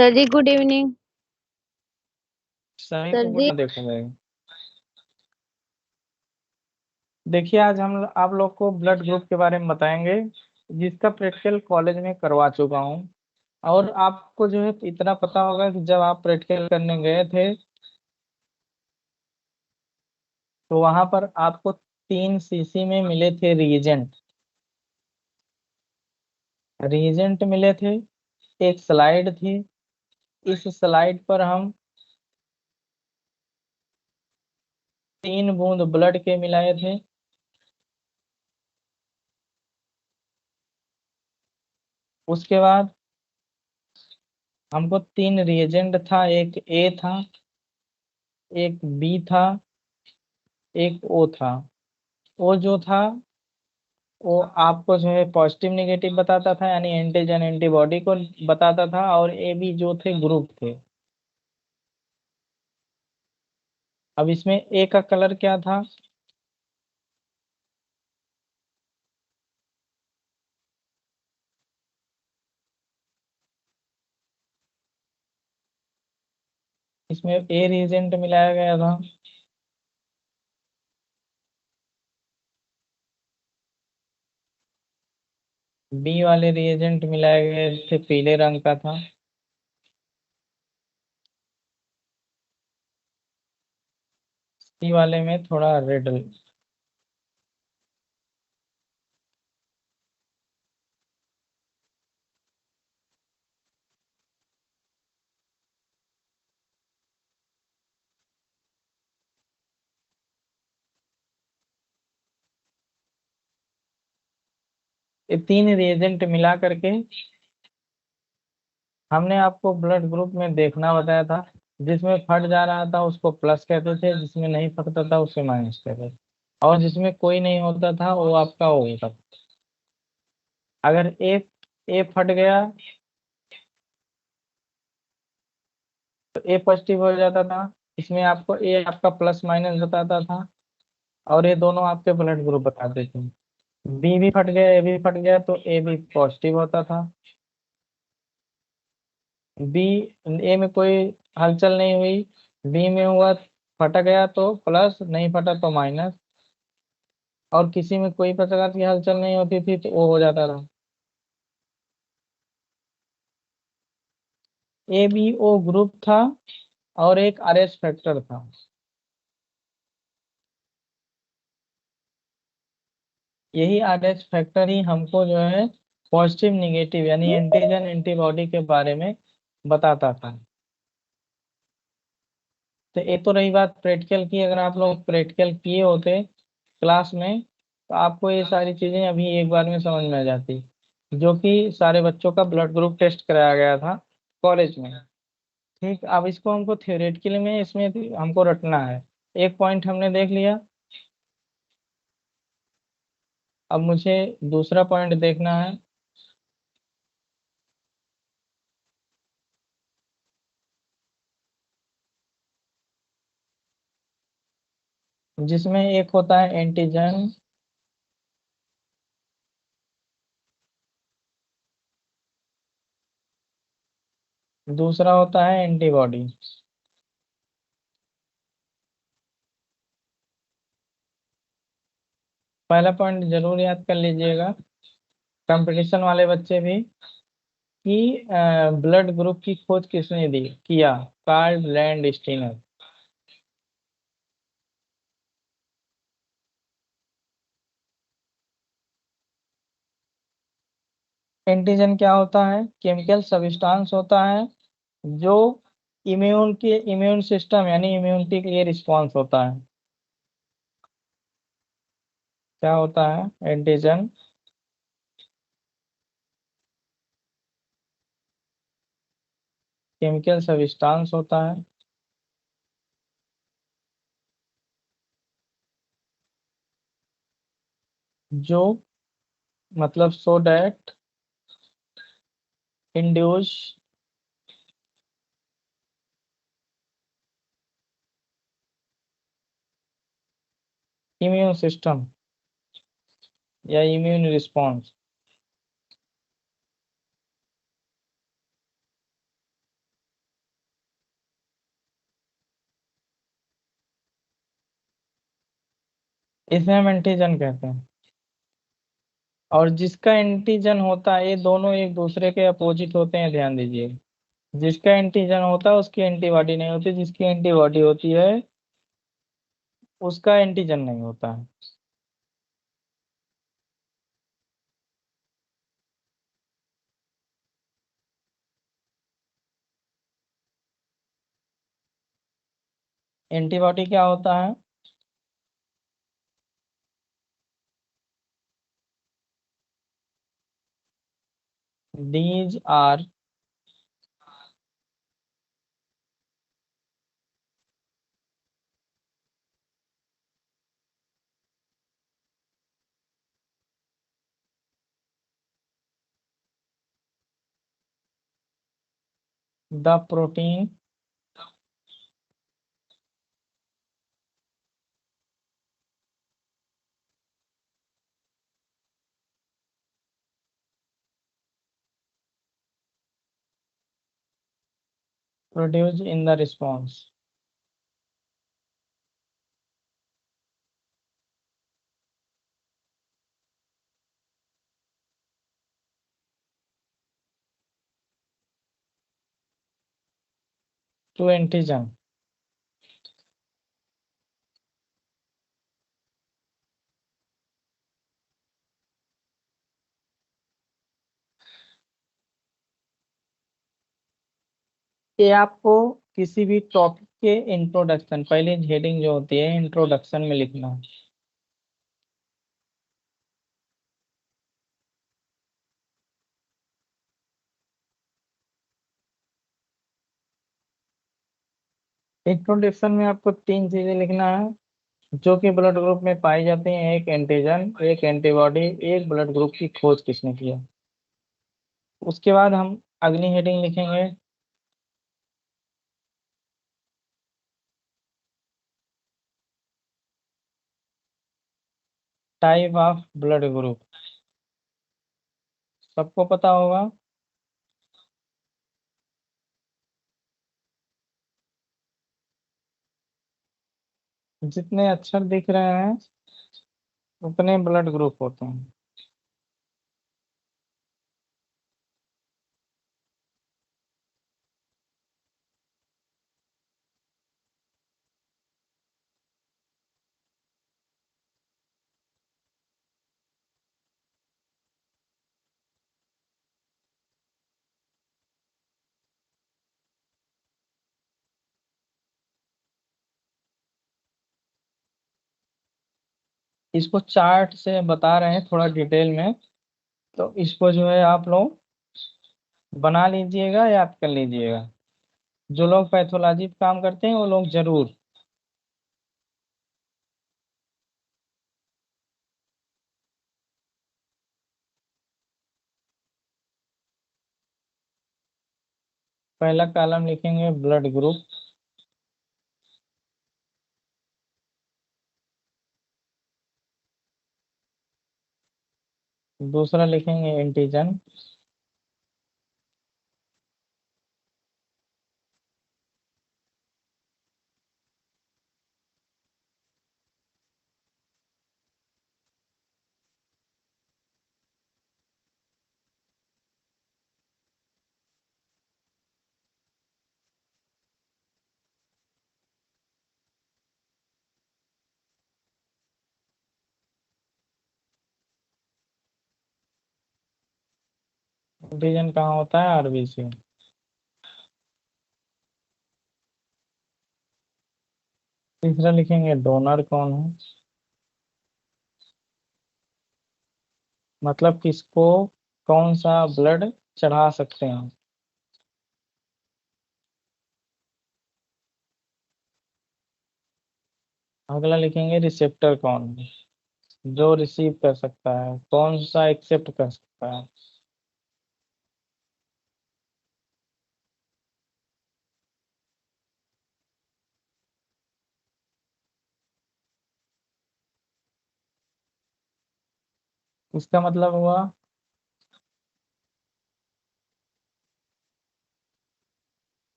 Sir जी good evening. सभी sir को जी। Good देखा जाएगा। देखिए, आज हम आप लोग को ब्लड ग्रुप के बारे में बताएंगे, जिसका प्रैक्टिकल कॉलेज में करवा चुका हूँ। और आपको जो है इतना पता होगा कि जब आप प्रैक्टिकल करने गए थे तो वहां पर आपको 3 शीशी में मिले थे रिएजेंट। रिएजेंट मिले थे, एक स्लाइड थी। इस स्लाइड पर हम 3 बूंद ब्लड के मिलाए थे। उसके बाद हमको 3 रिएजेंट था, एक ए था, एक बी था, एक ओ था। ओ जो था वो आपको जो है पॉजिटिव निगेटिव बताता था, यानी एंटीजन एंटीबॉडी को बताता था। और ए बी जो थे ग्रुप थे। अब इसमें ए का कलर क्या था? इसमें ए रिएजेंट मिलाया गया था। बी वाले रिएजेंट मिलाए गए थे, पीले रंग का था। सी वाले में थोड़ा रेड। ये 3 रिएजेंट मिला करके हमने आपको ब्लड ग्रुप में देखना बताया था। जिसमें फट जा रहा था उसको प्लस कहते थे, जिसमें नहीं फटता था उसे माइनस कहते थे, और जिसमें कोई नहीं होता था वो आपका ओ होता था। अगर ए फट गया तो ए पॉजिटिव हो जाता था। इसमें आपको ए आपका प्लस माइनस बताता था, और ये दोनों आपके ब्लड ग्रुप बताते थे। बी भी फट गया, ए भी फट गया तो ए भी पॉजिटिव होता था। बी ए में कोई हलचल नहीं हुई, बी में हुआ, फटा गया तो प्लस, नहीं फटा तो माइनस। और किसी में कोई प्रकार की हलचल नहीं होती थी तो वो हो जाता था। ए बी ओ ग्रुप था, और एक आर एच फैक्टर था। यही आर एच फैक्टर ही हमको जो है पॉजिटिव निगेटिव यानी एंटीजन एंटीबॉडी के बारे में बताता था। तो ये तो रही बात प्रैक्टिकल की। अगर आप लोग प्रैक्टिकल किए होते क्लास में तो आपको ये सारी चीजें अभी एक बार में समझ में आ जाती, जो कि सारे बच्चों का ब्लड ग्रुप टेस्ट कराया गया था कॉलेज में। ठीक, अब इसको हमको थियोरेटिकल में इसमें हमको रटना है। एक पॉइंट हमने देख लिया, अब मुझे दूसरा पॉइंट देखना है। जिसमें एक होता है एंटीजन, दूसरा होता है एंटीबॉडी। पहला पॉइंट जरूर याद कर लीजिएगा, कंपटीशन वाले बच्चे भी, कि ब्लड ग्रुप की खोज किसने दी किया? Karl land Steiner. एंटीजन क्या होता है? केमिकल सब्सटेंस होता है जो इम्यून सिस्टम यानी इम्यूनिटी के लिए रिस्पॉन्स होता है। क्या होता है एंटीजन? केमिकल सब्सटेंस होता है जो, मतलब so that induce immune system या इम्यून रिस्पॉन्स। इसे हम एंटीजन कहते हैं। और जिसका एंटीजन होता है, ये दोनों एक दूसरे के अपोजिट होते हैं, ध्यान दीजिए। जिसका एंटीजन होता है उसकी एंटीबॉडी नहीं होती, जिसकी एंटीबॉडी होती है उसका एंटीजन नहीं होता है। एंटीबॉडी क्या होता है? these are the protein produced in the response to antigen। ये आपको किसी भी टॉपिक के इंट्रोडक्शन, पहले हेडिंग जो होती है इंट्रोडक्शन में लिखना है। इंट्रोडक्शन में आपको तीन चीजें लिखना है जो कि ब्लड ग्रुप में पाई जाती हैं, एक एंटीजन, एक एंटीबॉडी, एक ब्लड ग्रुप की खोज किसने किया। उसके बाद हम अगली हेडिंग लिखेंगे, टाइप ऑफ ब्लड ग्रुप। सबको पता होगा। जितने अक्षर दिख रहे हैं उतने ब्लड ग्रुप होते हैं। इसको चार्ट से बता रहे हैं थोड़ा डिटेल में, तो इसको जो है आप लोग बना लीजिएगा, याद कर लीजिएगा। जो लोग पैथोलॉजी पे काम करते हैं वो लोग जरूर। पहला कॉलम लिखेंगे ब्लड ग्रुप, दूसरा लिखेंगे एंटीजन, एंटीजन कहाँ होता है? आरबीसी। तीसरा लिखेंगे डोनर कौन है, मतलब किसको कौन सा ब्लड चढ़ा सकते हैं। अगला लिखेंगे रिसेप्टर कौन है, जो रिसीव कर सकता है, कौन सा एक्सेप्ट कर सकता है। इसका मतलब हुआ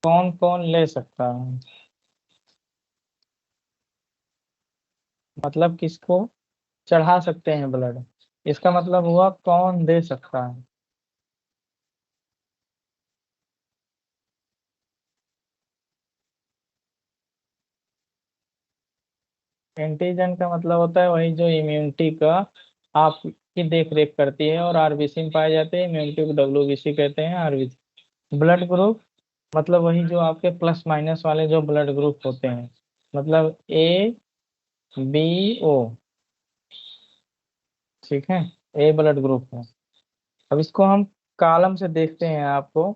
कौन कौन ले सकता है। मतलब किसको चढ़ा सकते हैं ब्लड, इसका मतलब हुआ कौन दे सकता है। एंटीजन का मतलब होता है वही जो इम्यूनिटी का आपकी देख रेख करती है और आरबीसी में पाए जाते हैं, इम्यूनिटी को डब्ल्यूबीसी कहते हैं, आरबीसी। ब्लड ग्रुप मतलब वही जो आपके प्लस माइनस वाले जो ब्लड ग्रुप होते हैं, मतलब ए बी ओ, ठीक है, ए ब्लड ग्रुप है। अब इसको हम कॉलम से देखते हैं आपको।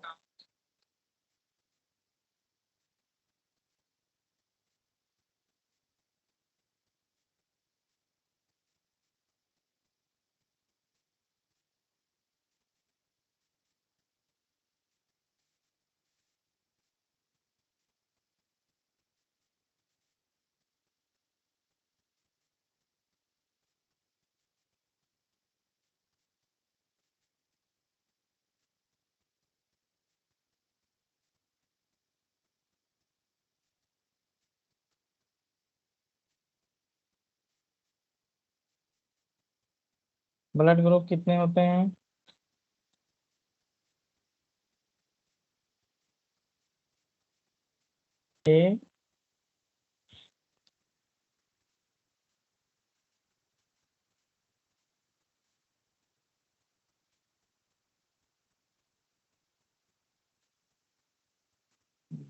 ब्लड ग्रुप कितने होते हैं? A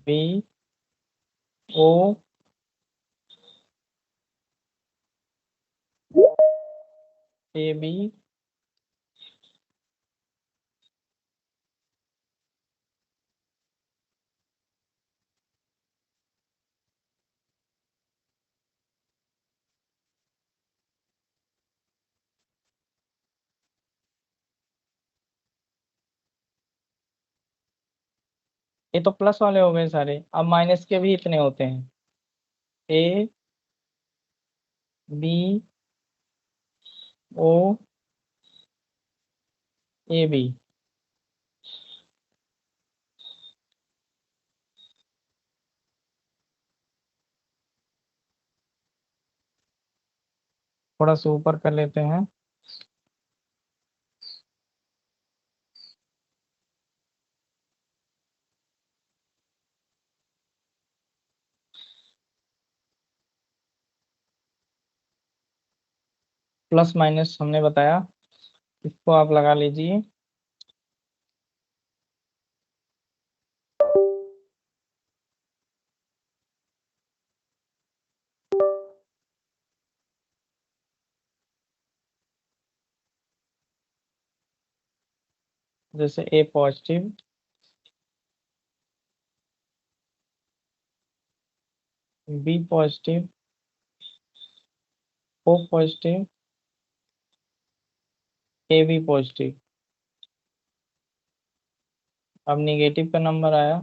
B O A B. ये तो प्लस वाले हो गए सारे, अब माइनस के भी इतने होते हैं, A B O A B. थोड़ा सा ऊपर कर लेते हैं। प्लस माइनस हमने बताया, इसको आप लगा लीजिए। जैसे A positive, B positive, O positive, A B positive. अब निगेटिव का नंबर आया,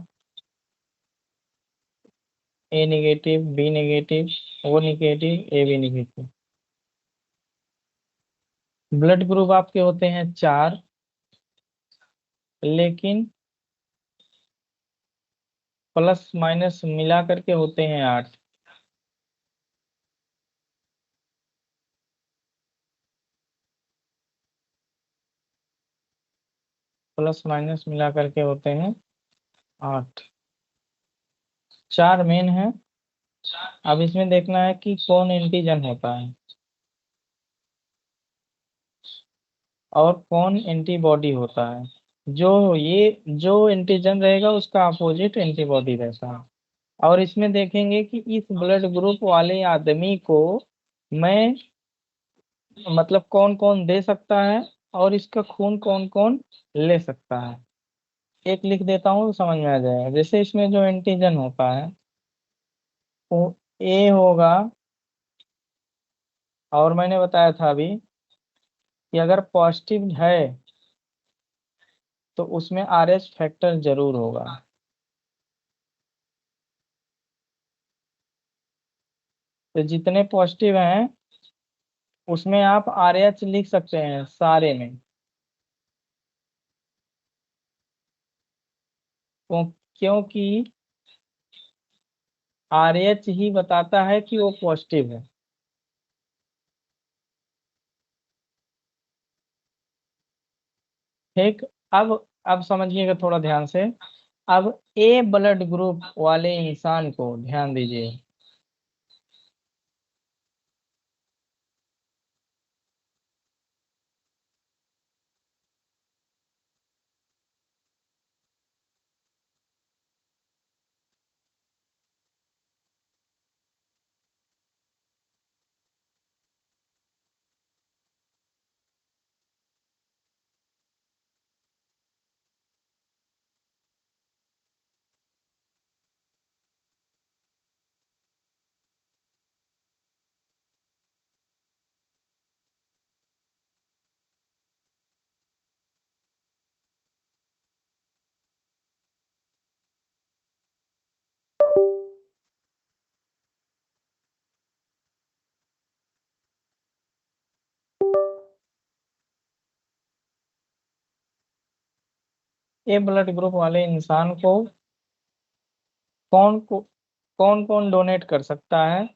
A negative, B negative, O negative, A B negative. Blood group आपके होते हैं चार, लेकिन प्लस माइनस मिला करके होते हैं आठ। प्लस माइनस मिला करके होते हैं आठ। चार मेन है। अब इसमें देखना है कि कौन एंटीजन होता है और कौन एंटीबॉडी होता है। जो एंटीजन रहेगा उसका अपोजिट एंटीबॉडी रहता है। और इसमें देखेंगे कि इस ब्लड ग्रुप वाले आदमी को मैं मतलब कौन कौन दे सकता है और इसका खून कौन कौन ले सकता है। एक लिख देता हूँ तो समझ में आ जाएगा। जैसे इसमें जो एंटीजन होता है वो ए होगा, और मैंने बताया था अभी कि अगर पॉजिटिव है तो उसमें आर एच फैक्टर जरूर होगा। तो जितने पॉजिटिव हैं उसमें आप आर एच लिख सकते हैं सारे में। क्योंकि आर एच ही बताता है कि वो पॉजिटिव है। ठीक। अब समझिएगा थोड़ा ध्यान से। अब ए ब्लड ग्रुप वाले इंसान को ध्यान दीजिए। ए ब्लड ग्रुप वाले इंसान को कौन को कौन कौन डोनेट कर सकता है,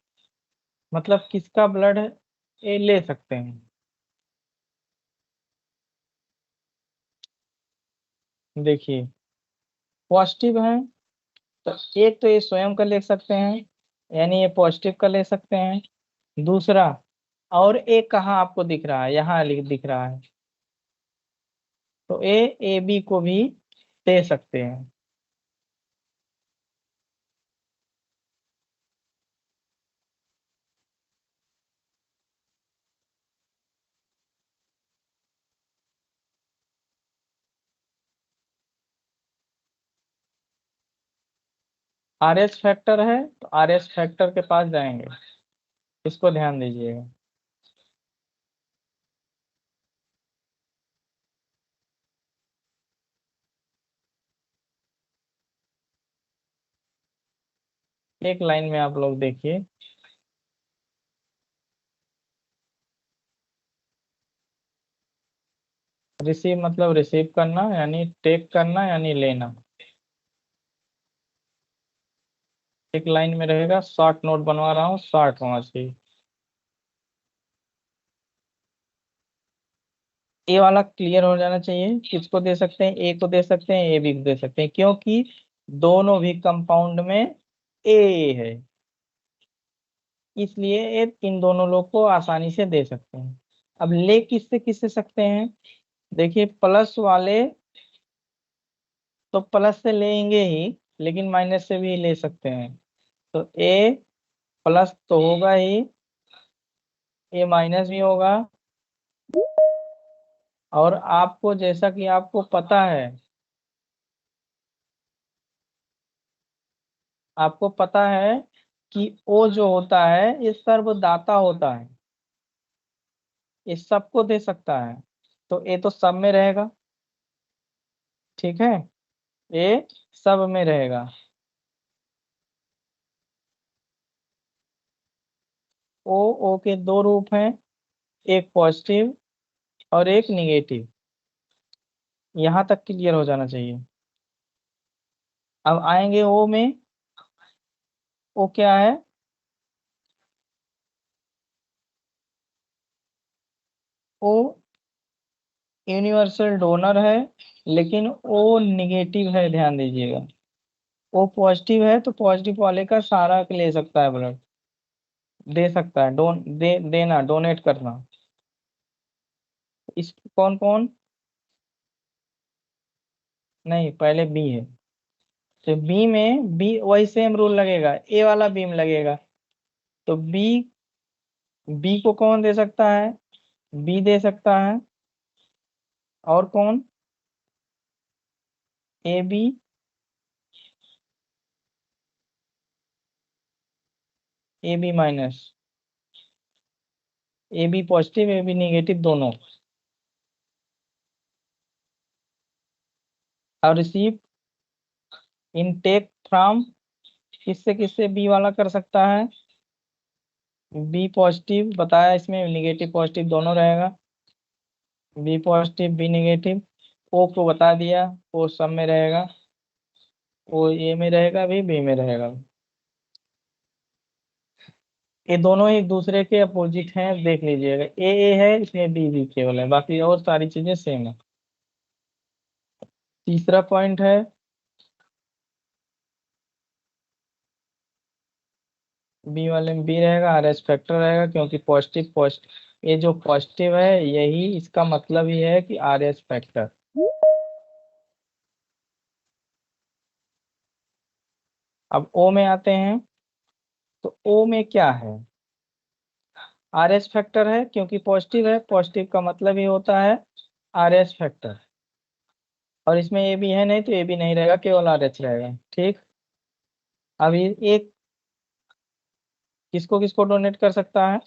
मतलब किसका ब्लड ये ले सकते हैं। देखिए, पॉजिटिव है तो एक तो ये स्वयं का ले सकते हैं, यानी ये पॉजिटिव का ले सकते हैं। दूसरा, और एक कहाँ आपको दिख रहा है, यहाँ दिख रहा है, तो ए बी को भी दे सकते हैं। आर एस फैक्टर है तो आर एस फैक्टर के पास जाएंगे, इसको ध्यान दीजिएगा। एक लाइन में आप लोग देखिए। रिसीव मतलब रिसीव करना, यानी टेक करना, यानी लेना। एक लाइन में रहेगा, शॉर्ट नोट बनवा रहा हूँ, शॉर्ट होना चाहिए। ए वाला क्लियर हो जाना चाहिए, किसको दे सकते हैं, ए को दे सकते हैं, ए बी को दे सकते हैं, क्योंकि दोनों भी कंपाउंड में ए है, इसलिए इन दोनों लोग को आसानी से दे सकते हैं। अब ले किससे किससे सकते हैं, देखिए प्लस वाले तो प्लस से लेंगे ही, लेकिन माइनस से भी ले सकते हैं। तो ए प्लस तो होगा ही, ए माइनस भी होगा। और आपको जैसा कि आपको पता है, आपको पता है कि ओ जो होता है ये सर्वदाता होता है, ये सबको दे सकता है। तो ए तो सब में रहेगा, ठीक है, ए सब में रहेगा। ओ के दो रूप हैं, एक पॉजिटिव और एक निगेटिव। यहाँ तक क्लियर हो जाना चाहिए। अब आएंगे ओ में। ओ क्या है, ओ यूनिवर्सल डोनर है, लेकिन ओ निगेटिव है, ध्यान दीजिएगा। ओ पॉजिटिव है तो पॉजिटिव वाले का सारा ले सकता है ब्लड, दे सकता है, देना, डोनेट करना। इस कौन कौन, नहीं पहले बी है, तो बी में बी वही सेम रूल लगेगा, ए वाला बीम लगेगा। तो बी बी को कौन दे सकता है, बी दे सकता है। और कौन, A B, A B minus, A B positive A B negative दोनों। और रिसीव इनटेक फ्रॉम, किससे किससे बी वाला कर सकता है, बी पॉजिटिव बताया, इसमें निगेटिव पॉजिटिव दोनों रहेगा, बी पॉजिटिव बी निगेटिव। ओ को बता दिया, ओ सब में रहेगा, ओ ए में रहेगा भी, बी में रहेगा। ये दोनों एक दूसरे के अपोजिट हैं, देख लीजिएगा, ए है इसमें बी भी केवल है, बाकी और सारी चीजें सेम है। तीसरा पॉइंट है बी वाले में बी रहेगा, आर एच फैक्टर रहेगा, क्योंकि पॉजिटिव पॉजिटिव, ये जो पॉजिटिव है यही इसका मतलब ही है कि आर एच फैक्टर। अब ओ में आते हैं, तो ओ में क्या है, आर एच फैक्टर है, क्योंकि पॉजिटिव है, पॉजिटिव का मतलब ही होता है आर एच फैक्टर। और इसमें ए बी है नहीं, तो ए बी नहीं रहेगा, केवल आर एच रहेगा। ठीक। अब ये एक किसको किसको डोनेट कर सकता है,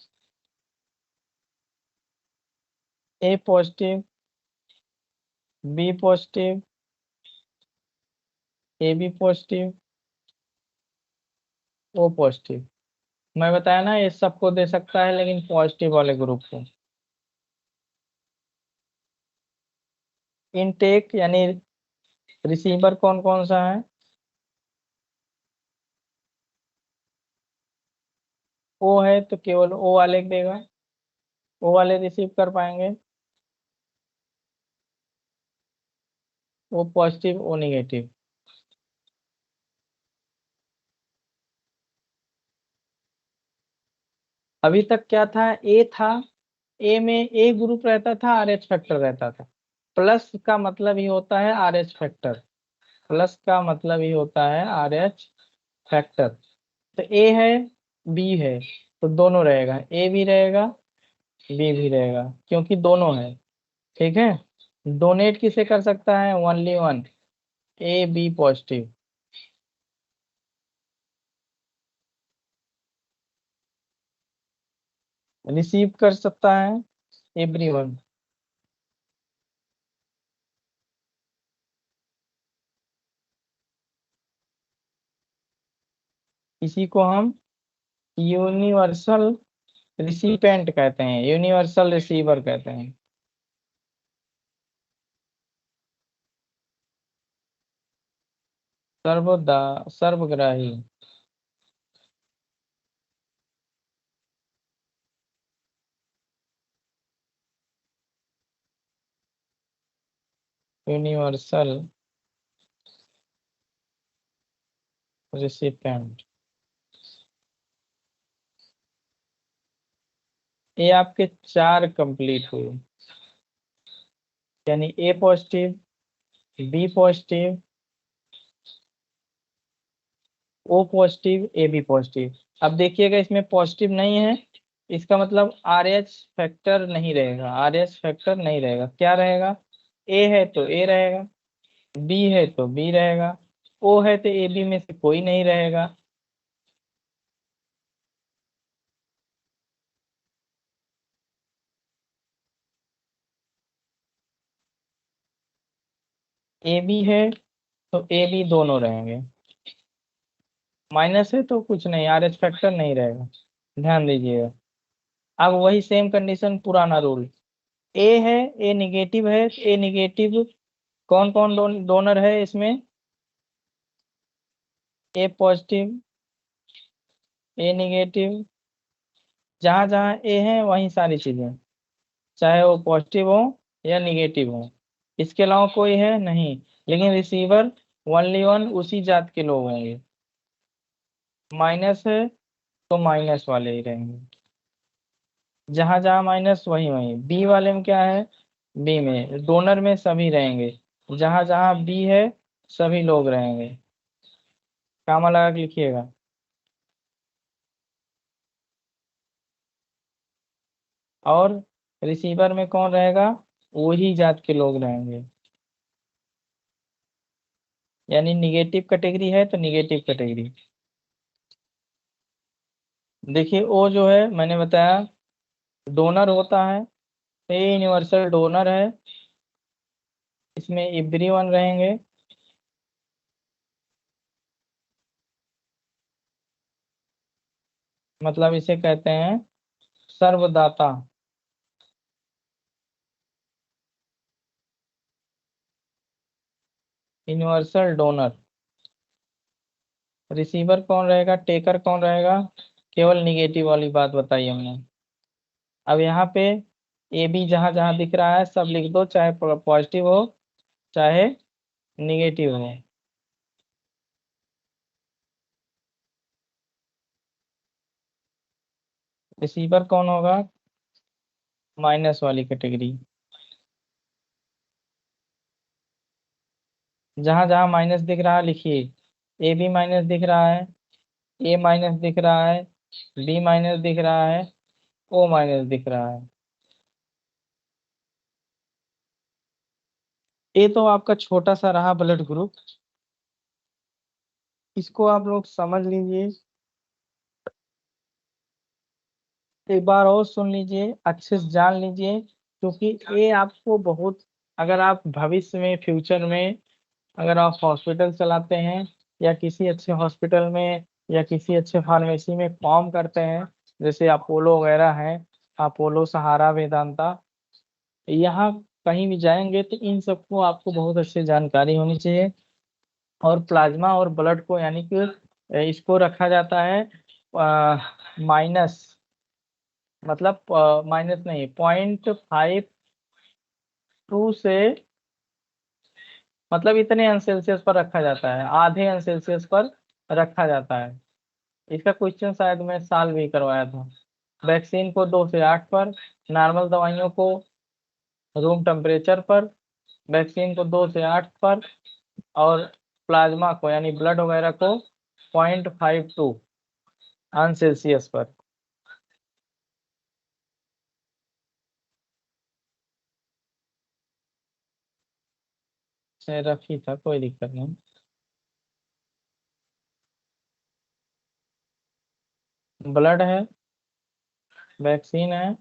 A positive, B positive, A B positive, O positive. मैं बताया ना, ये सबको दे सकता है, लेकिन पॉजिटिव वाले ग्रुप को। इनटेक यानी रिसीवर कौन कौन सा है, ओ है तो केवल ओ वाले देगा, ओ वाले रिसीव कर पाएंगे, ओ पॉजिटिव ओ निगेटिव। अभी तक क्या था, ए था, ए में ए ग्रुप रहता था, आर एच फैक्टर रहता था। प्लस का मतलब ही होता है आर एच फैक्टर, प्लस का मतलब ही होता है आर एच फैक्टर। तो ए है, बी है, तो दोनों रहेगा, ए भी रहेगा, बी भी रहेगा, क्योंकि दोनों है। ठीक है। डोनेट किसे कर सकता है, only one, A B positive. Receive कर सकता है एवरीवन। इसी को हम यूनिवर्सल रिसिपेंट कहते हैं, यूनिवर्सल रिसीवर कहते हैं। सर्वदा सर्वग्राही। Universal recipient. ये आपके चार कंप्लीट हुए, यानी A positive, B positive, O positive, A B positive. अब देखिएगा इसमें पॉजिटिव नहीं है, इसका मतलब आर एच फैक्टर नहीं रहेगा, आर एच फैक्टर नहीं रहेगा, क्या रहेगा, ए है तो ए रहेगा, बी है तो बी रहेगा, ओ है तो ए बी में से कोई नहीं रहेगा। ए बी है तो ए बी दोनों रहेंगे, माइनस है तो कुछ नहीं, आर एच फैक्टर नहीं रहेगा। ध्यान दीजिएगा। अब वही सेम कंडीशन, पुराना रूल, ए है, ए निगेटिव है, ए निगेटिव कौन कौन डोनर है इसमें, ए पॉजिटिव, ए निगेटिव, जहां जहां ए है वहीं सारी चीजें, चाहे वो पॉजिटिव हो या निगेटिव हो, इसके अलावा कोई है नहीं। लेकिन रिसीवर ओनली वन उसी जात के लोग होंगे, माइनस है तो माइनस वाले ही रहेंगे, जहां जहां माइनस वहीं वहीं। बी वाले में क्या है, बी में डोनर में सभी रहेंगे, जहां जहां बी है सभी लोग रहेंगे। कामा लगा के लिखिएगा। और रिसीवर में कौन रहेगा, वही जात के लोग रहेंगे, यानी निगेटिव कैटेगरी है तो निगेटिव कैटेगरी। देखिए ओ जो है मैंने बताया डोनर होता है, तो ये यूनिवर्सल डोनर है, इसमें एवरीवन रहेंगे। मतलब इसे कहते हैं सर्वदाता, यूनिवर्सल डोनर। रिसीवर कौन रहेगा, टेकर कौन रहेगा, केवल निगेटिव वाली बात बताई हमने। अब यहाँ पे ए बी जहां जहां दिख रहा है सब लिख दो, चाहे पॉजिटिव हो चाहे निगेटिव हो। रिसीवर कौन होगा? माइनस वाली कैटेगरी। जहां जहां माइनस दिख रहा है लिखिए। ए बी माइनस दिख रहा है, ए माइनस दिख रहा है, बी माइनस दिख रहा है, ओ माइनस दिख रहा है। ये तो आपका छोटा सा रहा ब्लड ग्रुप, इसको आप लोग समझ लीजिए। एक बार और सुन लीजिए, अच्छे से जान लीजिए, क्योंकि ये आपको बहुत, अगर आप भविष्य में फ्यूचर में अगर आप हॉस्पिटल चलाते हैं या किसी अच्छे हॉस्पिटल में या किसी अच्छे फार्मेसी में काम करते हैं, जैसे अपोलो वगैरह है, अपोलो, सहारा, वेदांता, यहाँ कहीं भी जाएंगे तो इन सबको आपको बहुत अच्छी जानकारी होनी चाहिए। और प्लाज्मा और ब्लड को यानी कि इसको रखा जाता है माइनस, मतलब माइनस नहीं, 0.52 से, मतलब इतने अंश सेल्सियस पर रखा जाता है, आधे अंश सेल्सियस पर रखा जाता है। इसका क्वेश्चन शायद मैं साल भी करवाया था। वैक्सीन को 2 से 8 पर, नॉर्मल दवाइयों को रूम टेम्परेचर पर, वैक्सीन को 2 से 8 पर, और प्लाज्मा को यानी ब्लड वगैरह को 0.52 अंश सेल्सियस पर। से रखी था, कोई दिक्कत नहीं। ब्लड है, वैक्सीन है,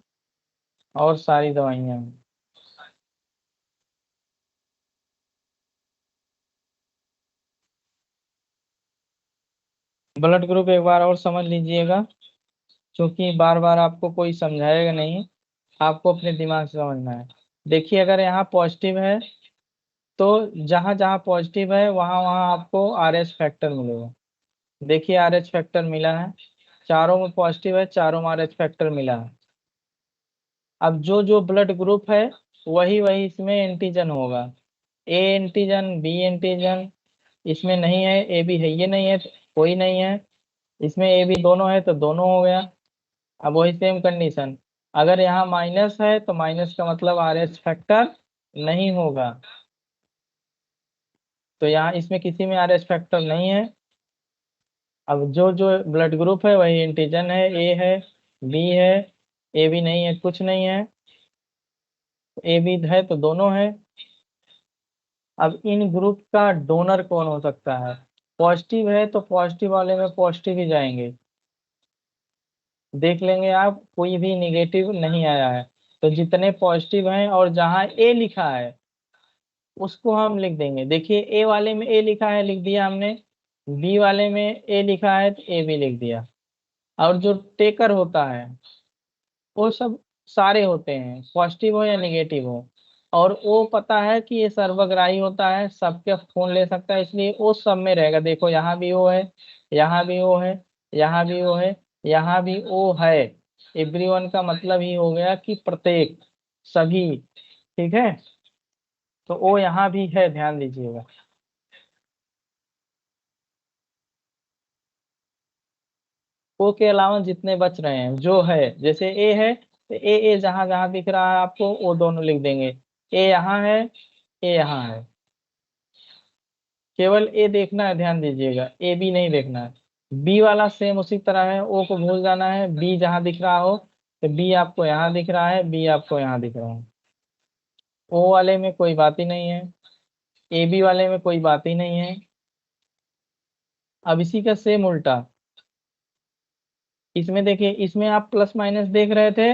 और सारी दवाइयाँ हैं। ब्लड ग्रुप एक बार और समझ लीजिएगा, क्योंकि बार बार आपको कोई समझाएगा नहीं, आपको अपने दिमाग से समझना है। देखिए, अगर यहाँ पॉजिटिव है तो जहां जहां पॉजिटिव है वहां वहां आपको आर एच फैक्टर मिलेगा। देखिए, आर एच फैक्टर मिला है, चारों में पॉजिटिव है, चारों में आर एच फैक्टर मिला है। अब जो जो ब्लड ग्रुप है वही वही इसमें एंटीजन होगा। ए एंटीजन, बी एंटीजन, इसमें नहीं है, ए बी है, ये नहीं है तो कोई नहीं है, इसमें ए बी दोनों है तो दोनों हो गया। अब वही सेम कंडीशन, अगर यहाँ माइनस है तो माइनस का मतलब आर एच फैक्टर नहीं होगा, तो यहाँ इसमें किसी में आर एच फैक्टर नहीं है। अब जो जो ब्लड ग्रुप है वही एंटीजन है, ए है, बी है, ए बी नहीं है, कुछ नहीं है, ए बी है तो दोनों है। अब इन ग्रुप का डोनर कौन हो सकता है? पॉजिटिव है तो पॉजिटिव वाले में पॉजिटिव ही जाएंगे, देख लेंगे आप, कोई भी निगेटिव नहीं आया है, तो जितने पॉजिटिव हैं और जहां ए लिखा है उसको हम लिख देंगे। देखिए, ए वाले में ए लिखा है, लिख दिया हमने, बी वाले में ए लिखा है तो ए भी लिख दिया। और जो टेकर होता है वो सब सारे होते हैं, पॉजिटिव हो या निगेटिव हो, और वो पता है कि ये सर्वग्राही होता है, सबके खून ले सकता है, इसलिए वो सब में रहेगा। देखो, यहाँ भी वो है, यहाँ भी वो है, यहाँ भी वो है, यहाँ भी वो है। एवरीवन का मतलब ही हो गया कि प्रत्येक, सभी। ठीक है, तो वो यहाँ भी है, ध्यान दीजिएगा। ओ के अलावा जितने बच रहे हैं जो है, जैसे ए है तो ए जहां जहां दिख रहा है आपको वो दोनों लिख देंगे। ए यहाँ है, ए यहाँ है, केवल ए देखना है, ध्यान दीजिएगा, ए बी नहीं देखना है। बी वाला सेम उसी तरह है, ओ को भूल जाना है, बी जहां दिख रहा हो तो बी आपको यहाँ दिख रहा है, बी आपको यहाँ दिख रहा है। ओ वाले में कोई बात ही नहीं है, ए बी वाले में कोई बात ही नहीं है। अब इसी का सेम उल्टा, इसमें देखिए, इसमें आप प्लस माइनस देख रहे थे,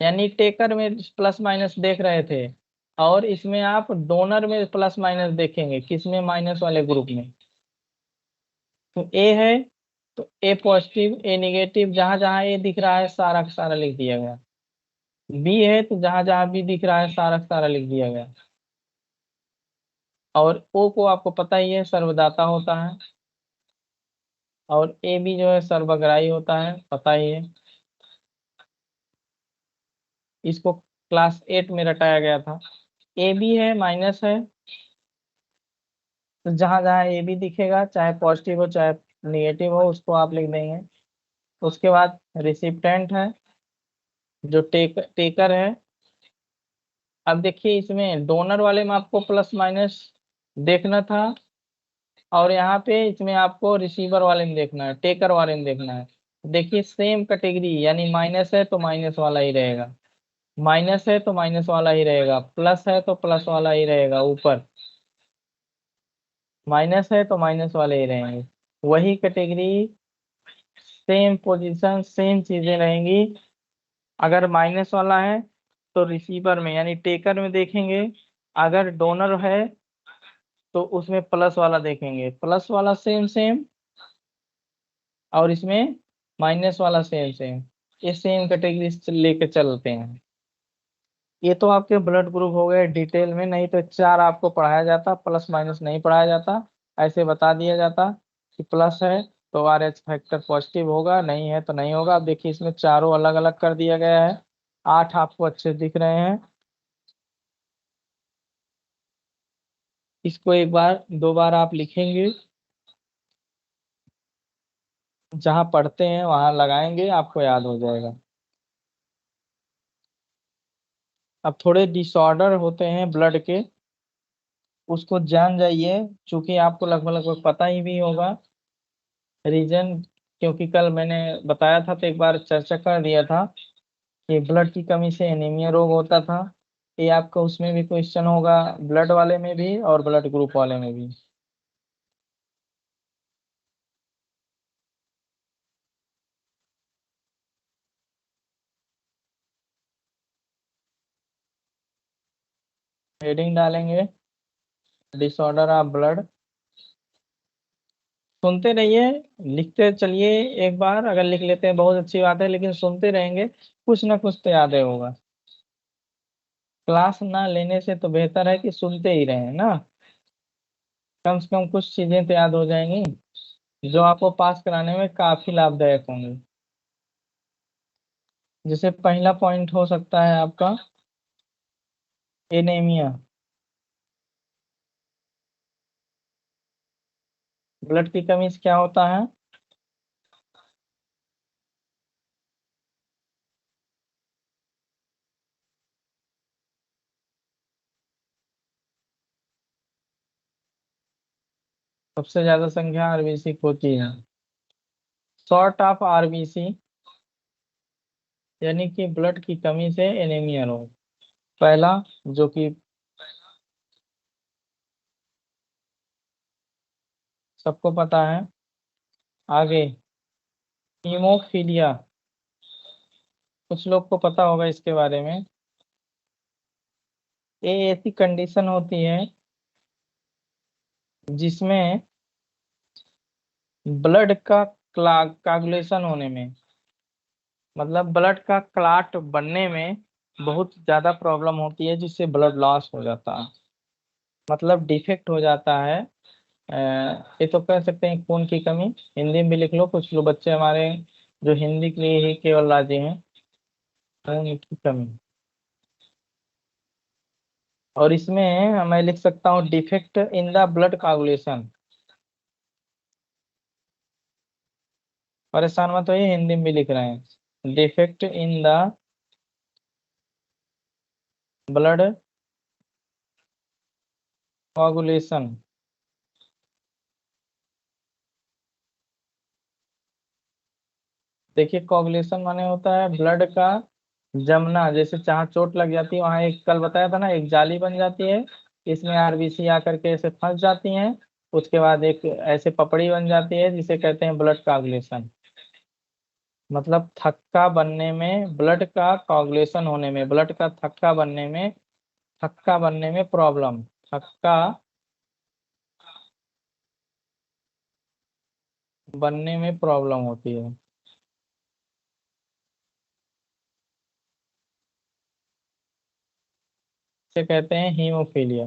यानी टेकर में प्लस माइनस देख रहे थे, और इसमें आप डोनर में प्लस माइनस देखेंगे, किसमें? माइनस वाले ग्रुप में। तो ए है तो ए पॉजिटिव, ए निगेटिव, जहां जहां ए दिख रहा है सारा का सारा लिख दिया गया। बी है तो जहां जहां बी दिख रहा है सारा का सारा लिख दिया गया। और ओ को आपको पता ही है, सर्वदाता होता है, और ए बी जो है सर्वग्राही होता है, पता ही है। इसको क्लास 8 में रटाया गया था। ए बी है, माइनस है, तो जहां जहां ए बी दिखेगा, चाहे पॉजिटिव हो चाहे निगेटिव हो, उसको आप लिख देंगे। उसके बाद रिसिप्टेंट है, जो टेकर है। अब देखिए इसमें डोनर वाले में आपको प्लस माइनस देखना था, और यहाँ पे इसमें आपको रिसीवर वाले में देखना है, टेकर वाले में देखना है। देखिए सेम कैटेगरी, यानी माइनस है तो माइनस वाला ही रहेगा, माइनस है तो माइनस वाला ही रहेगा, प्लस है तो प्लस वाला ही रहेगा, ऊपर माइनस है तो माइनस वाले ही रहेंगे, वही कैटेगरी, सेम पोजीशन, सेम चीजें रहेंगी। अगर माइनस वाला है तो रिसीवर में यानी टेकर में देखेंगे, अगर डोनर है तो उसमें प्लस वाला देखेंगे, प्लस वाला सेम सेम, और इसमें माइनस वाला सेम सेम। ये सेम कैटेगरी लेके चलते हैं। ये तो आपके ब्लड ग्रुप हो गए डिटेल में, नहीं तो चार आपको पढ़ाया जाता, प्लस माइनस नहीं पढ़ाया जाता। ऐसे बता दिया जाता कि प्लस है तो आर एच फैक्टर पॉजिटिव होगा, नहीं है तो नहीं होगा। अब देखिए इसमें चारों अलग अलग कर दिया गया है। आठ आपको अच्छे दिख रहे हैं। इसको एक बार दो बार आप लिखेंगे, जहां पढ़ते हैं वहां लगाएंगे, आपको याद हो जाएगा। अब थोड़े डिसऑर्डर होते हैं ब्लड के, उसको जान जाइए, क्योंकि आपको लगभग लगभग पता ही भी होगा रीजन। क्योंकि कल मैंने बताया था तो एक बार चर्चा कर दिया था कि ब्लड की कमी से एनीमिया रोग होता था। ये आपका उसमें भी क्वेश्चन होगा, ब्लड वाले में भी और ब्लड ग्रुप वाले में भी। हेडिंग डालेंगे डिसऑर्डर ऑफ ब्लड, सुनते रहिए, लिखते चलिए। एक बार अगर लिख लेते हैं बहुत अच्छी बात है, लेकिन सुनते रहेंगे कुछ ना कुछ तो याद ही होगा। क्लास ना लेने से तो बेहतर है कि सुनते ही रहें ना, कम से कम कुछ चीजें तो याद हो जाएंगी, जो आपको पास कराने में काफी लाभदायक होंगे। जैसे पहला पॉइंट हो सकता है आपका एनीमिया, ब्लड की कमी से क्या होता है? सबसे ज्यादा संख्या आरबीसी की होती है, शॉर्ट ऑफ आरबीसी, यानी कि ब्लड की कमी से एनीमिया रोग पहला, जो कि सबको पता है। आगे हीमोफीलिया, कुछ लोग को पता होगा इसके बारे में। ये ऐसी कंडीशन होती है जिसमें ब्लड का कागुलेशन होने में, मतलब ब्लड का क्लाट बनने में बहुत ज्यादा प्रॉब्लम होती है, जिससे ब्लड लॉस हो जाता है, मतलब डिफेक्ट हो जाता है। ये तो कह सकते हैं खून की कमी, हिंदी में भी लिख लो, कुछ लोग बच्चे हमारे जो हिंदी के लिए ही केवल राजी हैं, खून की कमी। और इसमें मैं लिख सकता हूँ डिफेक्ट इन द ब्लड कोagulation। परेशान मत होइए, हिंदी में भी लिख रहे हैं, डिफेक्ट इन द ब्लड कोagulation। देखिए कोagulation माने होता है ब्लड का जमना, जैसे जहाँ चोट लग जाती है वहां, एक कल बताया था ना, एक जाली बन जाती है, इसमें आरबीसी आकर के ऐसे फंस जाती हैं, उसके बाद एक ऐसे पपड़ी बन जाती है जिसे कहते हैं ब्लड कोagulation। मतलब थक्का बनने में, ब्लड का कोagulation होने में, ब्लड का थक्का बनने में, थक्का बनने में प्रॉब्लम, थक्का बनने में प्रॉब्लम होती है, इसे कहते हैं हीमोफीलिया।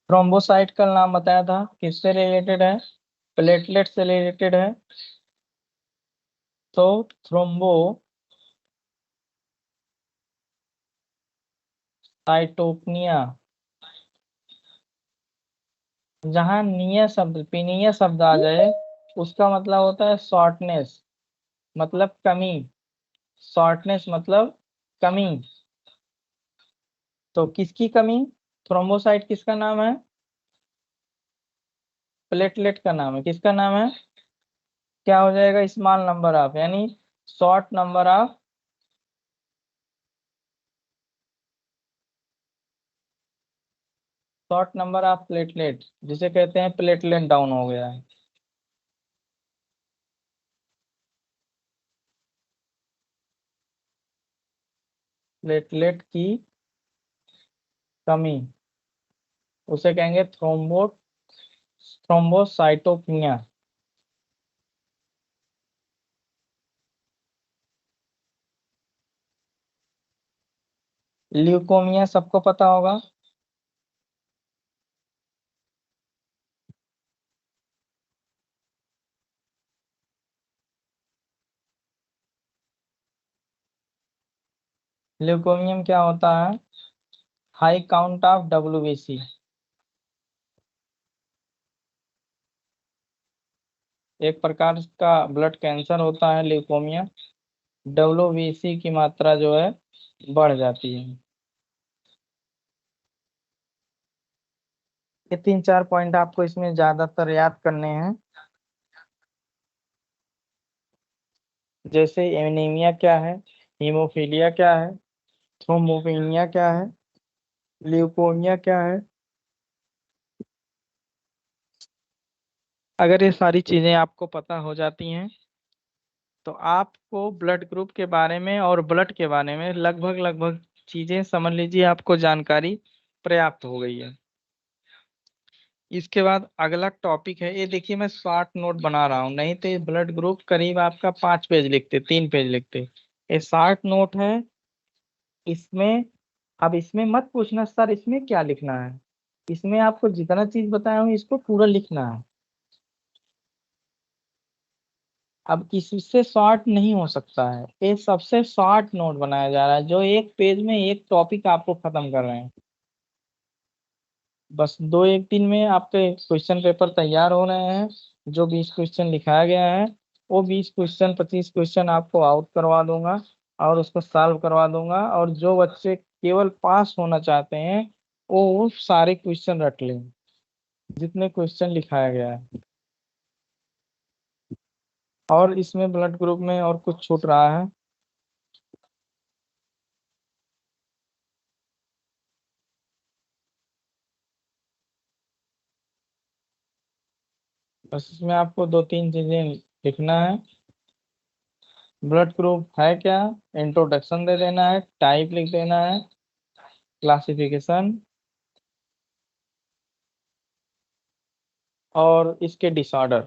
थ्रोम्बोसाइट का नाम बताया था, किससे रिलेटेड है? प्लेटलेट से रिलेटेड है। तो थ्रोम्बो साइटोपनिया, जहां निया शब्द पीनिया शब्द आ जाए उसका मतलब होता है शॉर्टनेस, मतलब कमी। शॉर्टनेस मतलब कमी। तो किसकी कमी? थ्रोम्बोसाइट किसका नाम है? प्लेटलेट का नाम है। किसका नाम है? क्या हो जाएगा? स्मॉल नंबर ऑफ, यानी short number of short number of platelet, जिसे कहते हैं प्लेटलेट डाउन हो गया है। प्लेटलेट की कमी, उसे कहेंगे थ्रोम्बोसाइटोपिनिया। ल्यूकोमिया सबको पता होगा। ल्यूकोमियम क्या होता है? High count of WBC. एक प्रकार का ब्लड कैंसर होता है ल्यूकोमिया। डब्ल्यूबीसी की मात्रा जो है बढ़ जाती है। ये 3-4 पॉइंट आपको इसमें ज्यादातर याद करने हैं। जैसे एनीमिया क्या है, हीमोफीलिया क्या है, थ्रोम्बोपिनिया क्या है, ल्यूकोमिया क्या है। अगर ये सारी चीजें आपको पता हो जाती हैं तो आपको ब्लड ग्रुप के बारे में और ब्लड के बारे में लगभग लगभग चीजें समझ लीजिए, आपको जानकारी पर्याप्त हो गई है। इसके बाद अगला टॉपिक है, ये देखिए मैं शॉर्ट नोट बना रहा हूँ, नहीं तो ये ब्लड ग्रुप करीब आपका 5 पेज लिखते, 3 पेज लिखते। ये शॉर्ट नोट है। इसमें अब इसमें मत पूछना सर इसमें क्या लिखना है। इसमें आपको जितना चीज बताया हूँ इसको पूरा लिखना है। अब इससे शॉर्ट नहीं हो सकता है, ये सबसे शॉर्ट नोट बनाया जा रहा है जो एक पेज में एक टॉपिक आपको खत्म कर रहे हैं। बस 2-1 दिन में आपके क्वेश्चन पेपर तैयार हो रहे हैं। जो 20 क्वेश्चन लिखाया गया है वो 20 क्वेश्चन 25 क्वेश्चन आपको आउट करवा दूंगा और उसको सॉल्व करवा दूंगा। और जो बच्चे केवल पास होना चाहते हैं वो सारे क्वेश्चन रट लें जितने क्वेश्चन लिखाया गया है। और इसमें ब्लड ग्रुप में और कुछ छूट रहा है? बस इसमें आपको 2-3 चीजें लिखना है। ब्लड ग्रुप है क्या, इंट्रोडक्शन दे देना है, टाइप लिख देना है, क्लासिफिकेशन और इसके डिसऑर्डर,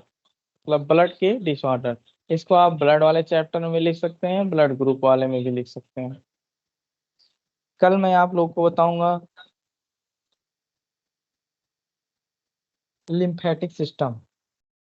मतलब ब्लड के डिसऑर्डर। इसको आप ब्लड वाले चैप्टर में लिख सकते हैं, ब्लड ग्रुप वाले में भी लिख सकते हैं। कल मैं आप लोग को बताऊंगा लिम्फेटिक सिस्टम।